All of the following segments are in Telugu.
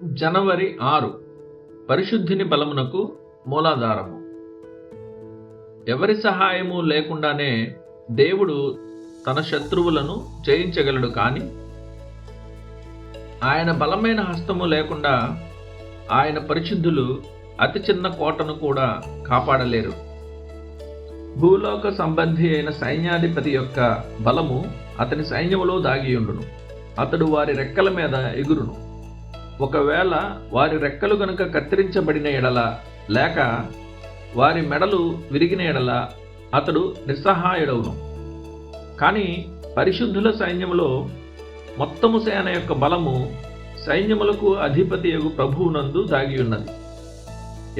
జనవరి 6 పరిశుద్ధిని బలమునకు మూలాధారము. ఎవరి సహాయము లేకుండానే దేవుడు తన శత్రువులను జయించగలడు, కానీ ఆయన బలమైన హస్తము లేకుండా ఆయన పరిశుద్ధులు అతి చిన్న కోటను కూడా కాపాడలేరు. భూలోక సంబంధి అయిన సైన్యాధిపతి యొక్క బలము అతని సైన్యములో దాగియుండును. అతడు వారి రెక్కల మీద ఎగురును. ఒకవేళ వారి రెక్కలు గనుక కత్తిరించబడిన ఎడల, లేక వారి మెడలు విరిగిన ఎడల అతడు నిస్సహాయుడవును. కానీ పరిశుద్ధుల సైన్యములో మొత్తము సేన యొక్క బలము సైన్యములకు అధిపతి యగు ప్రభువునందు దాగియున్నది.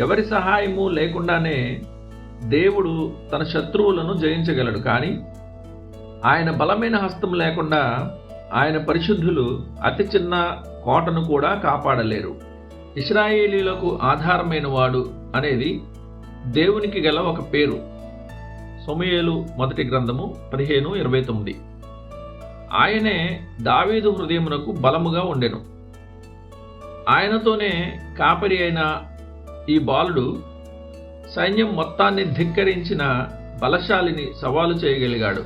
ఎవరి సహాయము లేకుండానే దేవుడు తన శత్రువులను జయించగలడు, కానీ ఆయన బలమైన హస్తం లేకుండా ఆయన పరిశుద్ధులు అతి చిన్న కోటను కూడా కాపాడలేరు. ఇశ్రాయేలీలకు ఆధారమైన వాడు అనేది దేవునికి గల ఒక పేరు. సమూయేలు మొదటి గ్రంథము 15:29. ఆయనే దావీదు హృదయమునకు బలముగా ఉండెను. ఆయనతోనే కాపరి అయిన ఈ బాలుడు సైన్యం మొత్తాన్ని ధిక్కరించిన బలశాలిని సవాలు చేయగలిగాడు.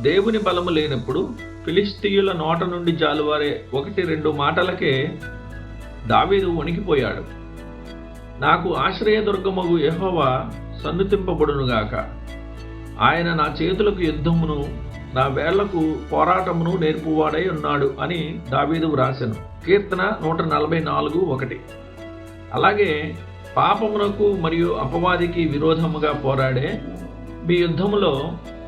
దేవుని బలము లేనప్పుడు ఫిలిష్తీయుల నోట నుండి జాలువారే 1-2 మాటలకే దావీదు వణికిపోయాడు. నాకు ఆశ్రయదుర్గమగు యెహోవా సన్నుతింపబడునుగాక. ఆయన నా చేతులకు యుద్ధమును, నా వేళ్లకు పోరాటమును నేర్పువాడై ఉన్నాడు అని దావీదు వ్రాసెను. కీర్తన 144:1. అలాగే పాపమునకు మరియు అపవాదికి విరోధముగా పోరాడే మీ యుద్ధములో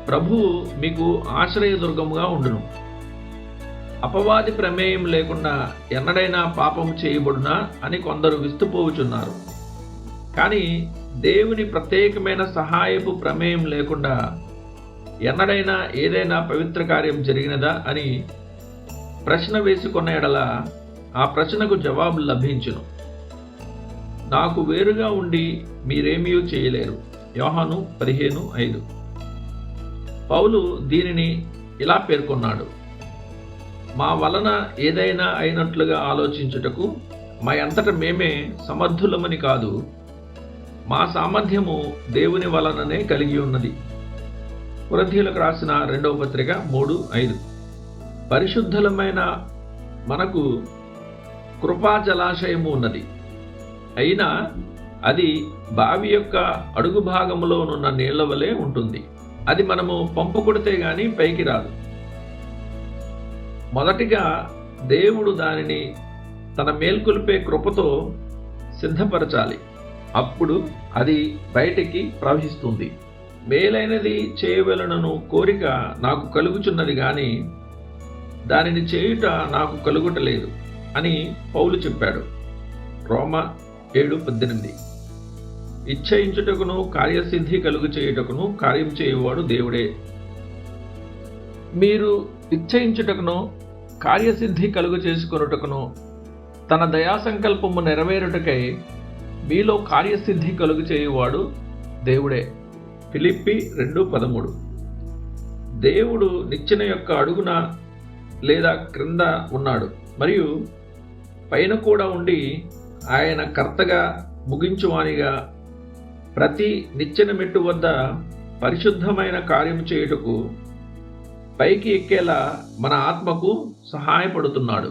ప్రభువు మీకు ఆశ్రయదుర్గముగా ఉండును. అపవాది ప్రమేయం లేకుండా ఎన్నడైనా పాపము చేయబడునా అని కొందరు విస్తుపోవుచున్నారు. కానీ దేవుని ప్రత్యేకమైన సహాయపు ప్రమేయం లేకుండా ఎన్నడైనా ఏదైనా పవిత్ర కార్యం జరిగినదా అని ప్రశ్న వేసుకున్న ఎడల ఆ ప్రశ్నకు జవాబు లభించును. నాకు వేరుగా ఉండి మీరేమీ చేయలేరు. యోహాను 15:5. పౌలు దీనిని ఇలా పేర్కొన్నాడు: మా వలన ఏదైనా అయినట్లుగా ఆలోచించుటకు మా అంతట మేమే సమర్థులమని కాదు, మా సామర్థ్యము దేవుని వలననే కలిగి ఉన్నది. కొరింథీయులకు రాసిన 2వ పత్రిక 3:5. పరిశుద్ధులమైన మనకు కృపా జలాశయము ఉన్నది. అయినా అది బావి యొక్క అడుగు భాగములోనున్న నీళ్ల వలె ఉంటుంది. అది మనము పంపు కొడితే గాని పైకి రాదు. మొదటిగా దేవుడు దానిని తన మేల్కొల్పే కృపతో సిద్ధపరచాలి. అప్పుడు అది బయటికి ప్రవహిస్తుంది. మేలైనది చేయవలనను కోరిక నాకు కలుగుచున్నది గాని దానిని చేయుట నాకు కలుగుటలేదు అని పౌలు చెప్పాడు. రోమా 7:18. ఇచ్చయించుటకును కార్యసిద్ధి కలుగు చేయుటకును కార్యం చేయువాడు దేవుడే. మీరు ఇచ్చయించుటకును కార్యసిద్ధి కలుగు చేసుకొనుటకును తన దయాసంకల్పము నెరవేరుటకై మీలో కార్యసిద్ధి కలుగు చేయువాడు దేవుడే. ఫిలిప్పి 2:13. దేవుడు నిచ్చెన యొక్క అడుగున లేదా క్రింద ఉన్నాడు, మరియు పైన కూడా ఉండి ఆయన కర్తగా ముగించువానిగా ప్రతి నిచ్చెన మెట్టు వద్ద పరిశుద్ధమైన కార్యం చేయుటకు పైకి ఎక్కేలా మన ఆత్మకు సహాయపడుతున్నాడు.